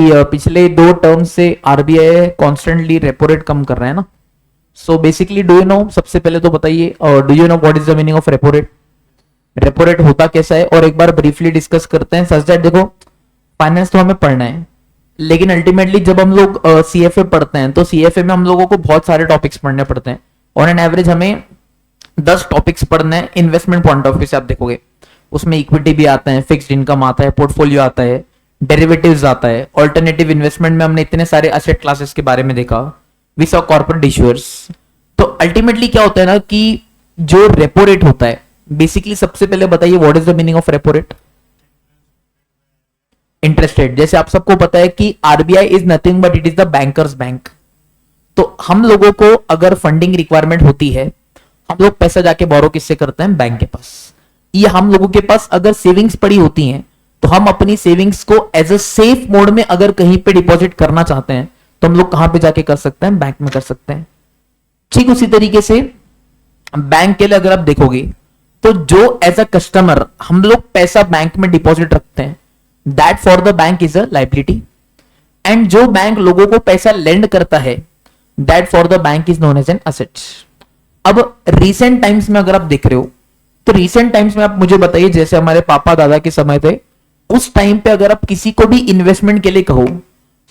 पिछले 2 टर्म से RBI constantly repo rate कम कर रहा है ना। So basically do you know, सबसे पहले तो बताइए, do you know what is the meaning of repo rate? Repo rate होता कैसा है, और एक बार ब्रीफली डिस्कस करते हैं। सच दैट देखो, फाइनेंस तो हमें पढ़ना है, लेकिन अल्टीमेटली जब हम लोग सीएफए पढ़ते हैं तो सीएफए में हम लोगों को बहुत सारे टॉपिक्स पढ़ने पड़ते हैं। ऑन एन एवरेज हमें 10 टॉपिक्स पढ़ने हैं इन्वेस्टमेंट पॉइंट ऑफ व्यू से। आप देखोगे उसमें इक्विटी भी आता है, फिक्स्ड इनकम आता है, पोर्टफोलियो आता है, डेरिवेटिव्स आता है, ऑल्टरनेटिव इन्वेस्टमेंट में हमने इतने सारे एसेट क्लासेस के बारे में देखा, वी सॉ कॉर्पोरेट इश्यूअर्स। तो अल्टीमेटली क्या होता है ना कि जो रेपो रेट होता है, बेसिकली सबसे पहले बताइए what is the meaning of repo rate? Interest rate. जैसे आप सबको पता है कि RBI is nothing but it is the bankers bank. तो हम लोगों को अगर फंडिंग रिक्वायरमेंट होती है, हम लोग पैसा जाके बोरो किससे करते हैं? बैंक के पास। या हम लोगों के पास अगर सेविंग्स पड़ी होती हैं तो हम अपनी सेविंग्स को एज अ सेफ मोड में अगर कहीं पे डिपॉजिट करना चाहते हैं तो हम लोग कहां पे जाके कर सकते हैं? बैंक में कर सकते हैं। ठीक उसी तरीके से बैंक के लिए अगर आप देखोगे तो जो एज अ कस्टमर हम लोग पैसा बैंक में डिपॉजिट रखते हैं, that for the bank is a liability. And जो बैंक लोगों को पैसा लेंड करता है, that for the bank is known as an asset. अब रिसेंट टाइम्स में अगर आप देख रहे हो तो रिसेंट टाइम्स में आप मुझे बताइए, जैसे हमारे पापा दादा के समय थे, उस टाइम पे अगर आप किसी को भी इन्वेस्टमेंट के लिए कहो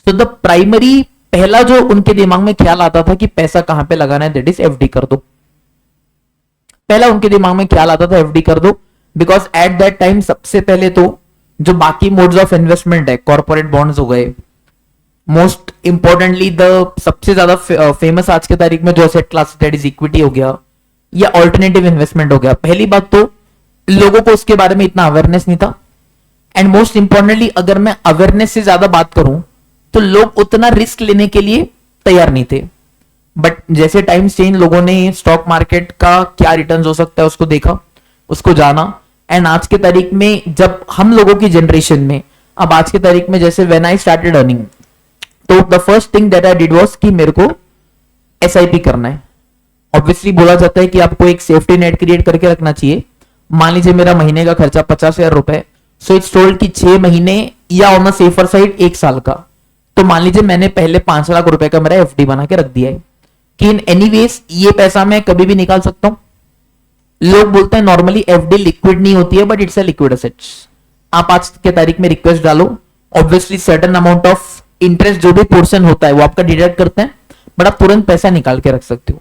तो द प्राइमरी पहला जो उनके दिमाग में ख्याल आता था कि पैसा कहां पे लगाना है, दैट इज एफडी कर दो। पहला उनके दिमाग में ख्याल आता था एफडी कर दो, बिकॉज एट दैट टाइम सबसे पहले तो जो बाकी मोड्स ऑफ इन्वेस्टमेंट है, कॉर्पोरेट बॉन्ड्स हो गए, मोस्ट इंपॉर्टेंटली द सबसे ज्यादा फेमस आज के तारीख में जो asset class that is equity हो गया या ऑल्टरनेटिव इन्वेस्टमेंट हो गया। पहली बात तो लोगों को उसके बारे में इतना अवेयरनेस नहीं था, एंड मोस्ट इंपॉर्टेंटली अगर मैं अवेयरनेस से ज्यादा बात करूं तो लोग उतना रिस्क लेने के लिए तैयार नहीं थे। बट जैसे टाइम चेंज, लोगों ने स्टॉक मार्केट का क्या रिटर्न्स हो सकता है उसको देखा, उसको जाना, एंड आज के तारीख में जब हम लोगों की जनरेशन में, अब आज के तारीख में जैसे व्हेन आई स्टार्टेड अर्निंग, तो the first thing that I did was कि मेरे को एसआईपी करना है। ऑब्वियसली बोला जाता है कि आपको एक सेफ्टी नेट क्रिएट करके रखना चाहिए। मान लीजिए मेरा महीने का खर्चा 50,000 रुपए, सो इट्स टोल्ड कि 6 महीने या ऑन द सेफर साइड 1 साल का। तो मान लीजिए मैंने पहले 5 लाख रुपए का मेरा एफडी बना के रख दिया है कि इन एनीवेज ये पैसा मैं कभी भी निकाल सकता हूं। लोग बोलते हैं नॉर्मली एफडी लिक्विड नहीं होती है, but it's a liquid assets. आप आज के तारीख में रिक्वेस्ट डालो, obviously certain amount of interest जो भी पोर्शन होता है वो आपका डिडक्ट करते हैं, बट आप तुरंत पैसा निकाल के रख सकते हो।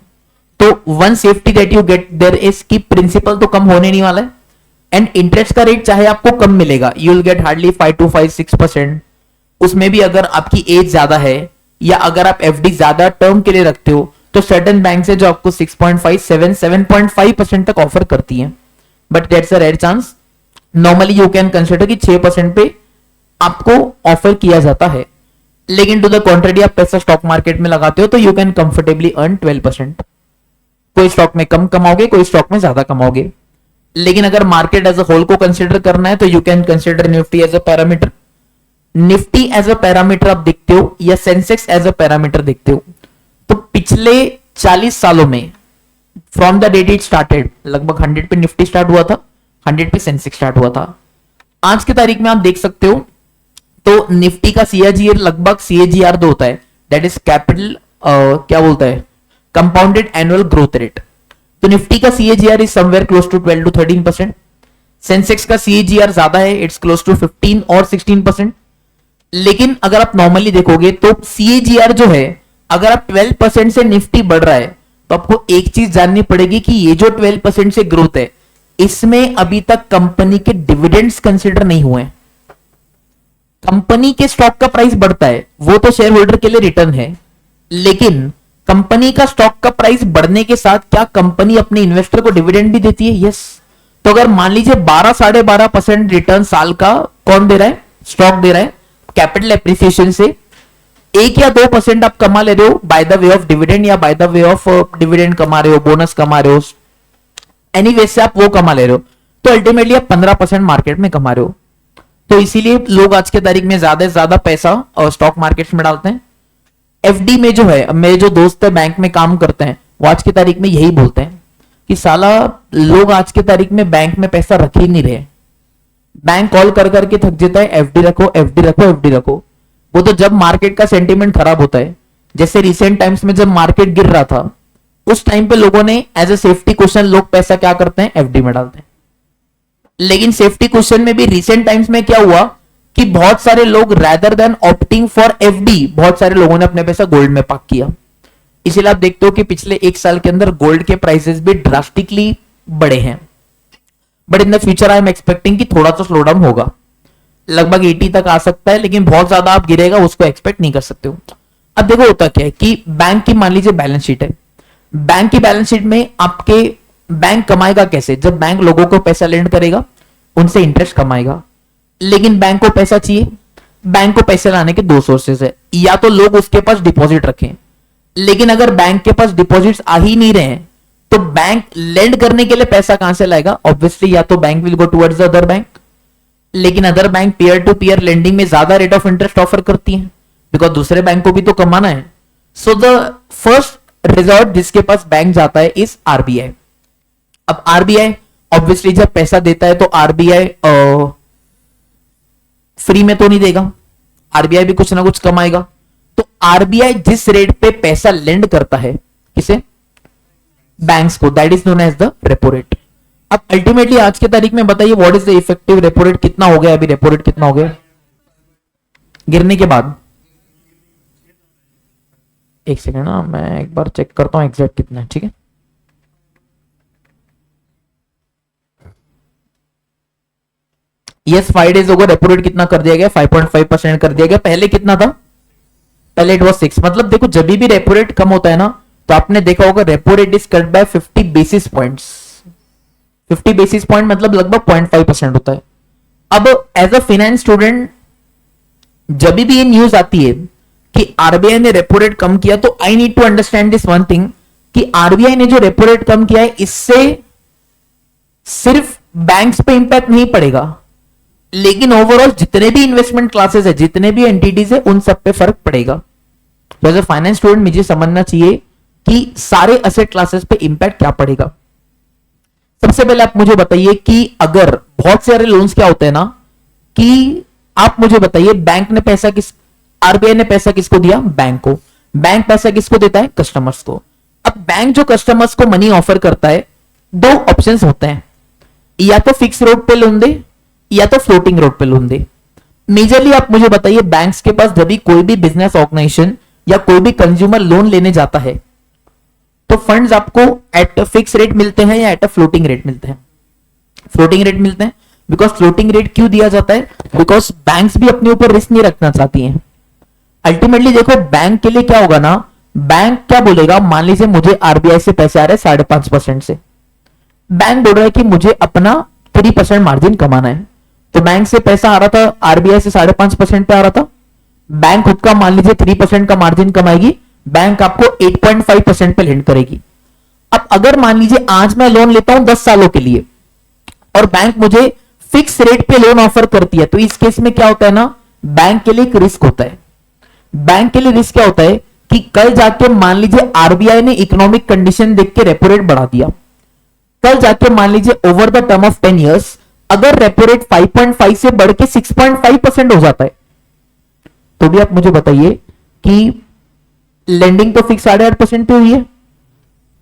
तो one safety that you get there is कि प्रिंसिपल तो कम होने नहीं वाला है, एंड इंटरेस्ट का रेट चाहे आपको कम मिलेगा, you will get hardly 5 to 6%। उसमें भी अगर आपकी एज ज्यादा है या अगर आप एफडी ज्यादा टर्म के लिए रखते हो तो सर्टेन बैंक है जो आपको 6.5, 7.5% तक ऑफर करती है, but that's a rare chance. Normally you can consider कि 6% पे आपको ऑफर किया जाता है, लेकिन टू द कॉन्ट्रेरी आप पैसा स्टॉक मार्केट में लगाते हो तो यू कैन कंफर्टेबली अर्न 12%। कोई स्टॉक में कम कमाओगे, कोई स्टॉक में ज्यादा कमाओगे, लेकिन अगर मार्केट एज अ होल को कंसिडर करना है तो you can consider Nifty as a parameter. Nifty as a parameter आप देखते हो या सेंसेक्स एज अ पैरामीटर देखते हो, तो पिछले 40 सालों में from the date it started, लगभग 100 पे निफ्टी स्टार्ट हुआ था, 100 पे सेंसेक्स स्टार्ट हुआ था। आज की तारीख में आप देख सकते हो तो निफ्टी का सीएजीआर लगभग सीएजीआर 2 होता है, दैट इज कैपिटल क्या बोलता है, कंपाउंडेड एनुअल ग्रोथ रेट। तो निफ्टी का CAGR is somewhere close to 12 to 13%। Sensex का सीएजीआर ज्यादा है, इट्स क्लोज टू 15 और 16%। लेकिन अगर आप नॉर्मली देखोगे तो सीएजीआर जो है, अगर आप 12% से निफ्टी बढ़ रहा है तो आपको एक चीज जाननी पड़ेगी कि ये जो 12% से ग्रोथ है, इसमें अभी तक कंपनी के डिविडेंड्स कंसिडर नहीं हुए हैं। कंपनी के स्टॉक का प्राइस बढ़ता है, वो तो शेयर होल्डर के लिए रिटर्न है, लेकिन कंपनी का स्टॉक का प्राइस बढ़ने के साथ क्या कंपनी अपने इन्वेस्टर को डिविडेंड भी देती है? यस। तो अगर मान लीजिए 12, 12.5% रिटर्न साल का कौन दे रहा है? स्टॉक दे रहा है। कैपिटल एप्रिसिएशन से 1 या 2% आप कमा ले रहे हो by the way of dividend, या by the way of dividend कमा रहे हो, बोनस कमा रहे हो, एनीवे से आप वो कमा ले रहे हो, तो अल्टीमेटली आप 15% मार्केट में कमा रहे हो। तो इसीलिए लोग आज के तारीख में ज्यादा से ज्यादा पैसा स्टॉक मार्केट में डालते हैं। एफडी में जो है, मेरे जो दोस्त है बैंक में काम करते हैं, वो आज की तारीख में यही बोलते हैं कि साला लोग आज की तारीख में बैंक में पैसा रख ही नहीं रहे। बैंक कॉल कर करके थक जाता है, एफडी रखो, एफडी रखो, एफडी रखो। वो तो जब मार्केट का सेंटीमेंट खराब होता है, जैसे रिसेंट टाइम्स में जब मार्केट गिर रहा था, उस टाइम पे लोगों ने एज ए सेफ्टी क्वेश्चन लोग पैसा क्या करते हैं, एफडी में डालते हैं। लेकिन सेफ्टी क्वेश्चन में भी रिसेंट टाइम्स में क्या हुआ कि बहुत सारे लोग rather than opting for FD, बहुत सारे लोगों ने अपने पैसा गोल्ड में पार्क किया। इसीलिए आप देखते हो कि पिछले एक साल के अंदर गोल्ड के प्राइसेस भी ड्रास्टिकली बढ़े हैं। But in the future I am expecting कि थोड़ा तो स्लो डाउन होगा, लगभग 80 तक आ सकता है, लेकिन बहुत ज्यादा आप गिरेगा उसको एक्सपेक्ट नहीं कर सकते हो। अब देखो होता क्या है कि बैंक की मान लीजिए बैलेंस शीट है, बैंक की बैलेंस शीट में आपके बैंक कमाएगा कैसे, जब बैंक लोगों को पैसा लेंड करेगा उनसे इंटरेस्ट कमाएगा। लेकिन बैंक को पैसा चाहिए, बैंक को पैसे लाने के दो सोर्सेज है, या तो लोग उसके पास डिपॉजिट रखें, लेकिन अगर बैंक के पास डिपॉजिट्स आ ही नहीं रहे हैं तो बैंक लेंड करने के लिए पैसा कहां से लाएगा, ऑब्वियसली या तो bank will go towards other bank, लेकिन other bank peer to peer lending में ज्यादा रेट ऑफ इंटरेस्ट ऑफर करती हैं, बिकॉज दूसरे बैंक को भी तो कमाना है। सो द फर्स्ट रिजॉर्ट जिसके पास बैंक जाता है इज आरबीआई। अब आरबीआई ऑब्वियसली जब पैसा देता है तो आरबीआई फ्री में तो नहीं देगा, आरबीआई भी कुछ ना कुछ कमाएगा। तो आरबीआई जिस रेट पे पैसा लेंड करता है किसे, बैंक्स को, that is known as the repo rate. अब अल्टीमेटली आज के तारीख में बताइए what is the effective repo rate, कितना हो गया अभी, रेपो रेट कितना हो गया गिरने के बाद? एक सेकेंड ना, मैं एक बार चेक करता हूं एग्जैक्ट कितना है, ठीक है। यस 5 डेज होगा, रेपो रेट कितना कर दिया गया, 5.5% कर दिया गया। पहले कितना था, पहले इट वाज 6। मतलब देखो जब भी रेपो रेट कम होता है ना, तो आपने देखा होगा repo rate is cut by 50 basis points. 50 basis point मतलब लगभग 0.5% होता है। अब एज अ फाइनेंस स्टूडेंट जब भी ये न्यूज आती है कि आरबीआई ने रेपो रेट कम किया, तो I need to understand this one thing कि आरबीआई ने जो रेपो रेट कम किया है इससे सिर्फ बैंक्स पे इंपैक्ट नहीं पड़ेगा, लेकिन ओवरऑल जितने भी इन्वेस्टमेंट क्लासेस है, जितने भी एंटिटीज है, उन सब पे फर्क पड़ेगा। तो एज अ फाइनेंस स्टूडेंट मुझे समझना चाहिए कि सारे असेट क्लासेस पे इंपैक्ट क्या पड़ेगा। सबसे पहले आप मुझे बताइए कि अगर बहुत सारे लोन्स क्या होते हैं ना, कि आप मुझे बताइए बैंक ने पैसा आरबीआई ने पैसा किसको दिया, बैंक को। बैंक पैसा किसको देता है, कस्टमर्स को। अब बैंक जो कस्टमर्स को मनी ऑफर करता है, दो ऑप्शंस होते हैं, या तो फिक्स रेट पे लोन दे या तो फ्लोटिंग रेट पे लोन दे। मेजरली आप मुझे बताइए बैंक्स के पास जब भी कोई भी बिजनेस ऑर्गेनाइजेशन या कोई भी कंज्यूमर लोन लेने जाता है तो फंड्स आपको एट फिक्स रेट मिलते हैं या एट अ फ्लोटिंग रेट मिलते हैं? फ्लोटिंग रेट मिलते हैं। बिकॉज फ्लोटिंग रेट क्यों दिया जाता है, बिकॉज बैंक्स भी अपने ऊपर रिस्क नहीं रखना चाहती हैं। अल्टीमेटली देखो बैंक के लिए क्या होगा ना, बैंक क्या बोलेगा, मान लीजिए मुझे आरबीआई से पैसे आ रहे 5.5% से, बैंक बोल रहा है कि मुझे अपना 3% मार्जिन कमाना है। तो बैंक से पैसा आ रहा था आरबीआई से 5.5% पे आ रहा था, बैंक खुद का मान लीजिए 3% का मार्जिन कमाएगी, बैंक आपको 8.5% पे लेंड करेगी। अब अगर मान लीजिए आज मैं लोन लेता हूं 10 सालों के लिए और बैंक मुझे फिक्स रेट पे लोन ऑफर करती है, तो इस केस में क्या होता है ना, बैंक के लिए एक रिस्क होता है। बैंक के लिए रिस्क क्या होता है कि कल जाके मान लीजिए आरबीआई ने इकोनॉमिक कंडीशन देख के रेपो रेट बढ़ा दिया, कल जाके मान लीजिए over the term of 10 years अगर रेपो रेट 5.5 से बढ़ के 6.5% हो जाता है, तो भी आप मुझे बताइए कि लेंडिंग तो फिक्स 8.5% पे हुई है,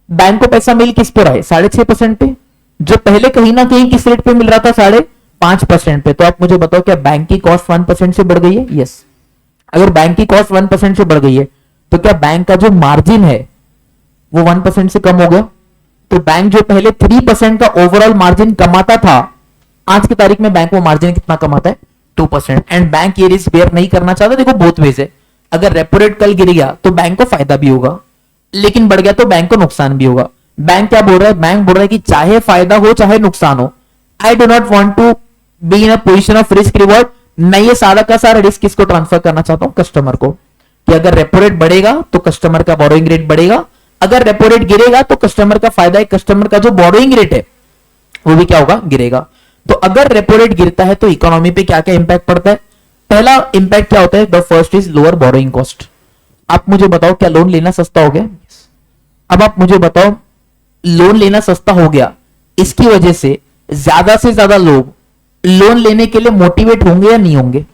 बैंक को पैसा मिल किस पे रहा है, 6.5% पे, जो पहले कहीं ना कहीं किस रेट पे मिल रहा था, 5.5% पे। तो आप मुझे बताओ क्या बैंक की कॉस्ट 1% से बढ़ गई है? यस। अगर बैंक की कॉस्ट 1% से बढ़ गई है तो क्या बैंक का जो मार्जिन है वो 1% से कम हो गया? तो बैंक जो पहले 3% का ओवरऑल मार्जिन कमाता था, आज की तारीख में बैंक वो मार्जिन कितना कमाता है, 2%। एंड बैंक ये रिस्क बेयर नहीं करना चाहता। देखो बोथ वेज है, अगर रेपो रेट कल गिर गया तो बैंक को फायदा भी होगा, लेकिन बढ़ गया तो बैंक को नुकसान भी होगा। बैंक क्या बोल रहा है, बैंक बोल रहा है कि चाहे फायदा हो चाहे नुकसान हो, I do not want to be in a position of risk reward. मैं ये सारा का सारा रिस्क किसको ट्रांसफर करना चाहता हूं, कस्टमर को, कि अगर रेपो रेट बढ़ेगा तो कस्टमर का बोरोइंग रेट बढ़ेगा, अगर रेपो रेट गिरेगा तो कस्टमर का फायदा है, कस्टमर का जो बोरोइंग रेट है वो भी क्या होगा, गिरेगा। तो अगर रेपो रेट गिरता है तो इकोनॉमी पे क्या क्या इंपैक्ट पड़ता है? पहला इंपैक्ट क्या होता है, the first is lower borrowing cost. आप मुझे बताओ क्या लोन लेना सस्ता हो गया? अब आप मुझे बताओ लोन लेना सस्ता हो गया, इसकी वजह से ज्यादा लोग लोन लेने के लिए मोटिवेट होंगे या नहीं होंगे?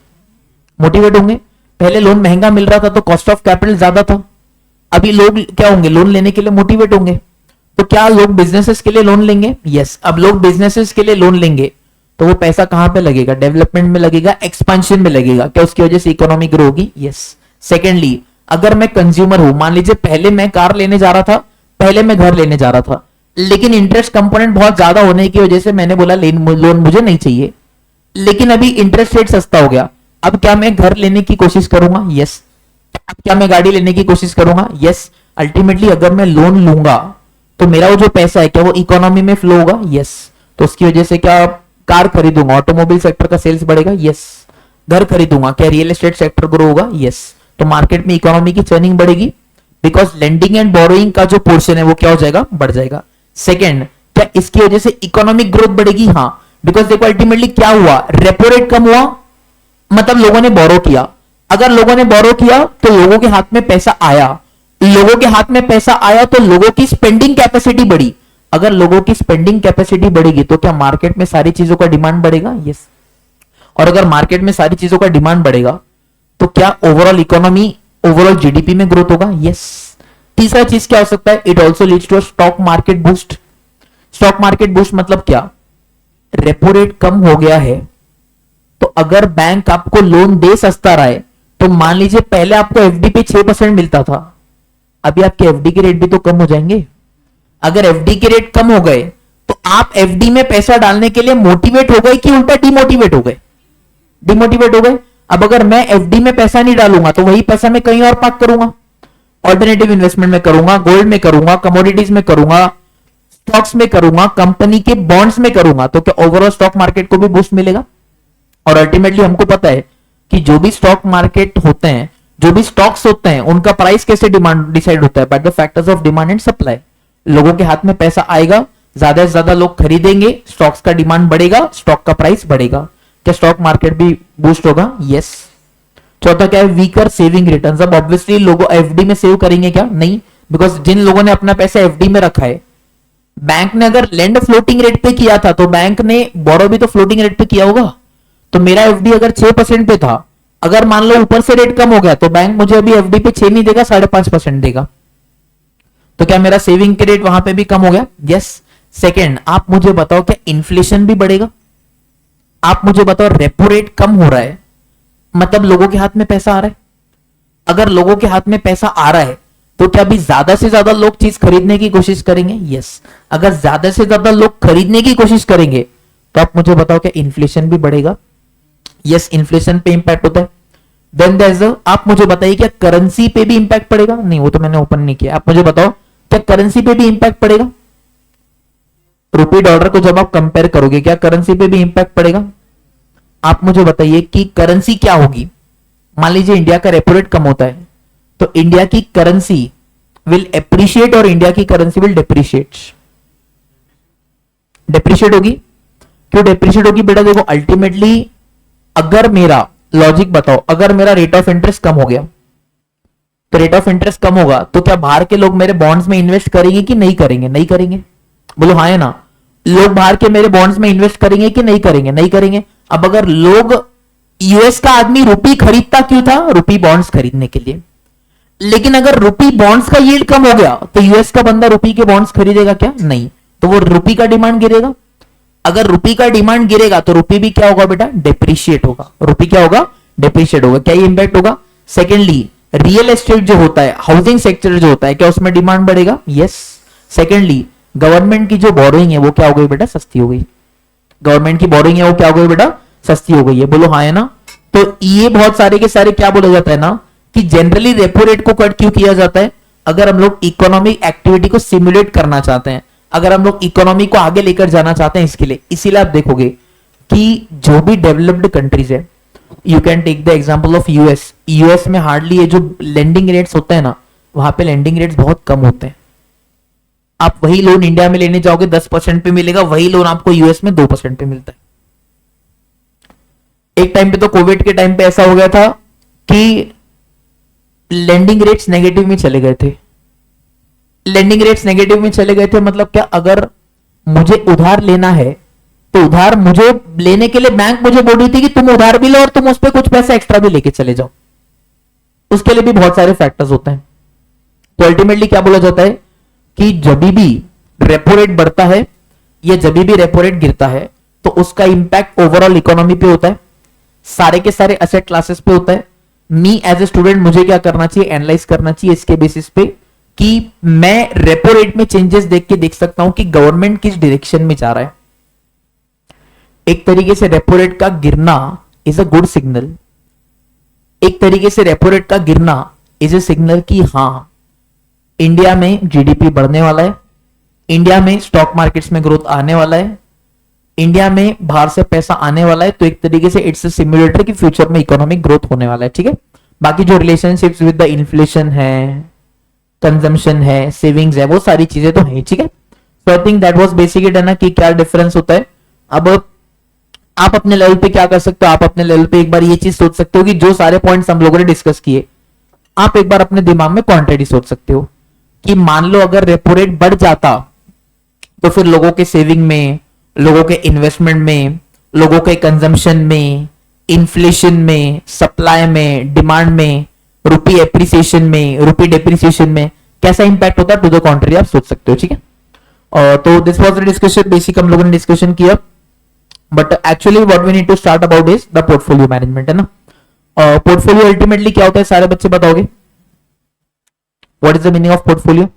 मोटिवेट होंगे। पहले लोन महंगा मिल रहा था तो कॉस्ट ऑफ कैपिटल ज्यादा था, अभी लोग क्या होंगे, लोन लेने के लिए मोटिवेट होंगे। तो क्या लोग बिजनेसेस के लिए लोन लेंगे? यस। अब लोग बिजनेसेस के लिए लोन लेंगे तो वो पैसा कहां पे लगेगा? डेवलपमेंट में लगेगा, एक्सपेंशन में लगेगा। क्या उसकी वजह से इकोनॉमी ग्रो होगी? यस। सेकेंडली, अगर मैं कंज्यूमर हूं, मान लीजिए पहले मैं कार लेने जा रहा था, पहले मैं घर लेने जा रहा था, लेकिन इंटरेस्ट कंपोनेंट बहुत ज्यादा होने की वजह से मैंने बोला लोन मुझे नहीं चाहिए, लेकिन अभी इंटरेस्ट रेट सस्ता हो गया, अब क्या मैं घर लेने की कोशिश करूंगा? यस। अब क्या मैं गाड़ी लेने की कोशिश करूंगा? यस। अल्टीमेटली अगर मैं लोन लूंगा तो मेरा वो जो पैसा है क्या वो इकोनॉमी में फ्लो होगा? यस। तो उसकी वजह से क्या कार खरीदूंगा, ऑटोमोबाइल सेक्टर का सेल्स बढ़ेगा? यस। घर खरीदूंगा, क्या रियल एस्टेट सेक्टर ग्रो होगा? यस। तो मार्केट में इकोनॉमी की चर्निंग बढ़ेगी, बिकॉज लेंडिंग एंड बोरोइंग का जो पोर्शन है वो क्या हो जाएगा? बढ़ जाएगा। सेकेंड, क्या इसकी वजह से इकोनॉमिक ग्रोथ बढ़ेगी? हाँ, बिकॉज देखो अल्टीमेटली क्या हुआ, रेपो रेट कम हुआ, मतलब लोगों ने बोरो किया। अगर लोगों ने बोरो किया तो लोगों के हाथ में पैसा आया, लोगों के हाथ में पैसा आया तो लोगों की स्पेंडिंग कैपेसिटी बढ़ी। अगर लोगों की स्पेंडिंग कैपेसिटी बढ़ेगी तो क्या मार्केट में सारी चीजों का डिमांड बढ़ेगा? यस। और अगर मार्केट में सारी चीजों का डिमांड बढ़ेगा तो क्या ओवरऑल इकोनॉमी, ओवरऑल जीडीपी में ग्रोथ होगा? यस। तीसरा चीज क्या हो सकता है? It also leads to stock market boost. Stock market boost मतलब क्या? रेपो रेट कम हो गया है तो अगर बैंक आपको लोन दे सस्ता रहा है तो मान लीजिए पहले आपको एफडी पे 6% मिलता था, अभी आपके एफडी के रेट भी तो कम हो जाएंगे। अगर एफडी के रेट कम हो गए तो आप एफडी में पैसा डालने के लिए मोटिवेट हो गए कि उल्टा डिमोटिवेट हो गए? डिमोटिवेट हो गए। अब अगर मैं एफडी में पैसा नहीं डालूंगा तो वही पैसा मैं कहीं और पार्क करूंगा, ऑल्टरनेटिव इन्वेस्टमेंट में करूंगा, गोल्ड में करूंगा, कमोडिटीज में करूंगा, स्टॉक्स में करूंगा, कंपनी के बॉन्ड्स में करूंगा, तो क्या ओवरऑल स्टॉक मार्केट को भी बूस्ट मिलेगा? और अल्टीमेटली हमको पता है कि जो भी स्टॉक मार्केट होते हैं, जो भी स्टॉक्स होते हैं, उनका प्राइस कैसे डिमांड डिसाइड होता है? By the factors of demand and supply. लोगों के हाथ में पैसा आएगा, ज्यादा से ज्यादा लोग खरीदेंगे, स्टॉक्स का डिमांड बढ़ेगा, स्टॉक का प्राइस बढ़ेगा। क्या स्टॉक मार्केट भी बूस्ट होगा? यस। चौथा क्या है? Weaker saving returns. अब ऑब्वियसली लोग एफडी में सेव करेंगे क्या? नहीं, बिकॉज जिन लोगों ने अपना पैसा एफडी में रखा है, बैंक ने अगर लेंड फ्लोटिंग रेट पे किया था तो बैंक ने बोरो भी तो फ्लोटिंग रेट पे किया होगा। तो मेरा एफडी अगर 6% पे था, अगर मान लो ऊपर से रेट कम हो गया तो बैंक मुझे अभी एफडी पे 6 नहीं देगा, 5.5% देगा। तो क्या मेरा सेविंग के रेट वहां पे भी कम हो गया? यस। सेकेंड, आप मुझे बताओ क्या इन्फ्लेशन भी बढ़ेगा? आप मुझे बताओ, रेपो रेट कम हो रहा है मतलब लोगों के हाथ में पैसा आ रहा है। अगर लोगों के हाथ में पैसा आ रहा है तो क्या अभी ज्यादा से ज्यादा लोग चीज खरीदने की कोशिश करेंगे? यस। अगर ज्यादा से ज्यादा लोग खरीदने की कोशिश करेंगे तो आप मुझे बताओ क्या इन्फ्लेशन भी बढ़ेगा? यस, इन्फ्लेशन पे इंपैक्ट होता है। देन देयर आप मुझे बताइए क्या करेंसी पे भी इंपैक्ट पड़ेगा? नहीं, वो तो मैंने ओपन नहीं किया। आप मुझे बताओ क्या करेंसी पे भी इंपैक्ट पड़ेगा? रुपी डॉलर को जब आप कंपेयर करोगे क्या करेंसी पे भी इंपैक्ट पड़ेगा? आप मुझे बताइए कि करेंसी क्या होगी। मान लीजिए इंडिया का रेपो रेट कम होता है तो इंडिया की करेंसी विल एप्रिशिएट और इंडिया की करेंसी विल डेप्रिशिएट। डेप्रिशिएट होगी। क्यों डेप्रिशिएट होगी बेटा? देखो अल्टीमेटली अगर मेरा लॉजिक बताओ, अगर मेरा रेट ऑफ इंटरेस्ट कम हो गया तो रेट ऑफ इंटरेस्ट कम होगा तो क्या बाहर के लोग मेरे बॉन्ड्स में इन्वेस्ट करेंगे कि नहीं करेंगे? नहीं करेंगे। बोलो हाँ है ना? लोग बाहर के मेरे बॉन्ड्स में इन्वेस्ट करेंगे कि नहीं करेंगे? नहीं करेंगे। अब अगर लोग, यूएस का आदमी रुपी खरीदता क्यों था? रुपी बॉन्ड्स खरीदने के लिए। लेकिन अगर रुपी बॉन्ड्स का यील्ड कम हो गया तो यूएस का बंदा रुपी के बॉन्ड्स खरीदेगा क्या? नहीं। तो वो रुपी का डिमांड गिरेगा। अगर रुपी का डिमांड गिरेगा तो रुपी भी क्या होगा बेटा? डेप्रिशिएट होगा। रुपी क्या होगा? डेप्रिशिएट होगा। क्या ये इंपैक्ट होगा? सेकेंडली, रियल एस्टेट जो होता है, हाउसिंग सेक्टर जो होता है, क्या उसमें डिमांड बढ़ेगा? यस। सेकेंडली, गवर्नमेंट की जो बोरोइंग है वो क्या हो गई बेटा? सस्ती हो गई। गवर्नमेंट की बोरोइंग है वो क्या हो गई बेटा? सस्ती हो गई है। बोलो हाँ है ना? तो ये बहुत सारे के सारे क्या बोला जाता है ना कि जनरली रेपो रेट को कट क्यों किया जाता है? अगर हम लोग इकोनॉमिक एक्टिविटी को सिमुलेट करना चाहते हैं, अगर हम लोग इकोनॉमी को आगे लेकर जाना चाहते हैं, इसके लिए। इसीलिए आप देखोगे कि जो भी डेवलप्ड कंट्रीज है, you can take the example of US. US में हार्डली ये जो लेंडिंग रेट्स होते हैं ना, वहां पे लेंडिंग रेट्स बहुत कम होते हैं। आप वही लोन इंडिया में लेने जाओगे 10% पे मिलेगा, वही लोन आपको यूएस में 2% पे मिलता है। एक टाइम पे तो कोविड के टाइम पे ऐसा हो गया था कि लेंडिंग रेट्स नेगेटिव में चले गए थे। लेंडिंग रेट्स नेगेटिव में चले गए थे मतलब क्या? अगर मुझे उधार लेना है तो उधार मुझे लेने के लिए बैंक मुझे बोल रही थी कि तुम उधार भी लो और तुम उस पर कुछ पैसा एक्स्ट्रा भी लेके चले जाओ। उसके लिए भी बहुत सारे फैक्टर्स होते हैं। तो अल्टीमेटली क्या बोला जाता है कि जब भी रेपो रेट बढ़ता है या जब भी रेपो रेट गिरता है तो उसका इंपैक्ट ओवरऑल इकोनॉमी पे होता है, सारे के सारे एसेट क्लासेस पे होता है। मी एज ए स्टूडेंट मुझे क्या करना चाहिए, एनालाइज करना चाहिए इसके बेसिस पे कि मैं रेपो रेट में चेंजेस देख के देख सकता हूं कि गवर्नमेंट किस डायरेक्शन में जा रहा है। एक तरीके से रेपो रेट का गिरना इज अ गुड सिग्नल। एक तरीके से रेपो रेट का गिरना इज ए सिग्नल कि हां इंडिया में जीडीपी बढ़ने वाला है, इंडिया में स्टॉक मार्केट्स में ग्रोथ आने वाला है, इंडिया में बाहर से पैसा आने वाला है। तो एक तरीके से इट्स अ सिमुलेटर कि फ्यूचर में इकोनॉमिक ग्रोथ होने वाला है। ठीक है, बाकी जो रिलेशनशिप्स विद द इन्फ्लेशन है, कंजम्पशन है, सेविंग्स है, वो सारी चीजें तो है। ठीक है, so I think that was basic it है ना कि क्या डिफरेंस होता है। अब आप अपने लेवल पे क्या कर सकते हो, आप अपने लेवल पे एक बार ये चीज सोच सकते हो कि जो सारे पॉइंट्स हम लोगों ने डिस्कस किए, आप एक बार अपने दिमाग में क्वांटिटी सोच सकते हो कि मान लो अगर रेपो रेट बढ़ जाता तो फिर लोगों के सेविंग में, लोगों के इन्वेस्टमेंट में, लोगों के कंजम्पशन में, इन्फ्लेशन में, सप्लाई में, डिमांड में, रुपी एप्रिसिएशन में, रुपी डेप्रिसिएशन में कैसा इंपैक्ट होता है टू द कॉन्ट्री आप सोच सकते हो। ठीक है, और तो this was the discussion, basic हम लोगों ने डिस्कशन किया। But actually what we need to start about is the portfolio management, है ना। पोर्टफोलियो अल्टीमेटली क्या होता है, सारे बच्चे बताओगे what is the meaning of portfolio?